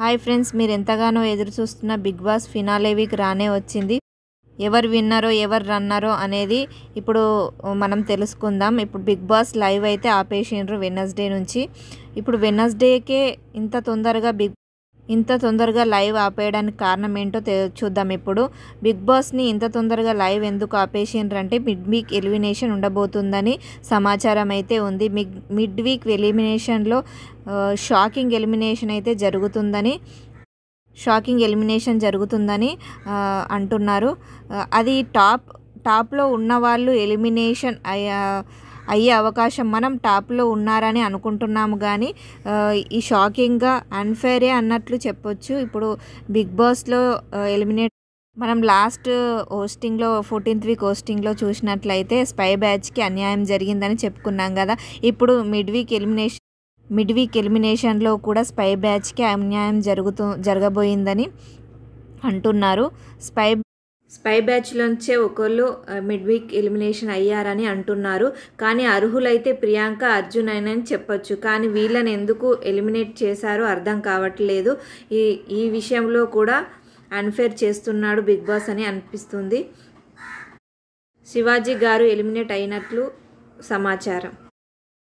Hi friends, మీరు ఎంతగానో ఎదురు చూస్తున్న బిగ్ బాస్ ఫినాలే వీక్ రానే వచ్చింది. ఎవరు విన్నారో ఎవరు రన్నారో అనేది ఇప్పుడు మనం తెలుసుకుందాం. ఇప్పుడు బిగ్ బాస్ లైవ్ అయితే ఆపేసిండ్రు వెడ్నెస్డే నుంచి. ఇప్పుడు వెడ్నెస్డేకే ఇంత తొందరగా లైవ్ ఆపేయడానికి కారణం ఏంటో చూద్దాం. ఇప్పుడు బిగ్ బాస్ని ఇంత తొందరగా లైవ్ ఎందుకు ఆపేసిండ్రు అంటే మిడ్ వీక్ ఎలిమినేషన్ ఉండబోతుందని సమాచారం అయితే ఉంది. మిడ్ వీక్ ఎలిమినేషన్లో షాకింగ్ ఎలిమినేషన్ జరుగుతుందని అంటున్నారు. అది టాప్లో ఉన్నవాళ్ళు ఎలిమినేషన్ అయ్యే అవకాశం, మనం టాప్లో ఉన్నారని అనుకుంటున్నాము కానీ ఈ షాకింగ్గా అన్ఫేరే అన్నట్లు చెప్పొచ్చు. ఇప్పుడు బిగ్ బాస్లో మనం లాస్ట్ హోస్టింగ్లో 14th వీక్ హోస్టింగ్లో చూసినట్లయితే స్పై బ్యాచ్కి అన్యాయం జరిగిందని చెప్పుకున్నాం కదా. ఇప్పుడు మిడ్ వీక్ ఎలిమినేషన్లో కూడా స్పై బ్యాచ్కి అన్యాయం జరగబోయిందని అంటున్నారు. స్పై బ్యాచ్లోంచే ఒకళ్ళు మిడ్ వీక్ ఎలిమినేషన్ అయ్యారని అంటున్నారు. కానీ అర్హులైతే ప్రియాంక, అర్జున్ అని చెప్పొచ్చు. కానీ వీళ్ళని ఎందుకు ఎలిమినేట్ చేశారో అర్థం కావట్లేదు. ఈ విషయంలో కూడా అన్ఫేర్ చేస్తున్నాడు బిగ్ బాస్ అని అనిపిస్తుంది. శివాజీ గారు ఎలిమినేట్ అయినట్లు సమాచారం.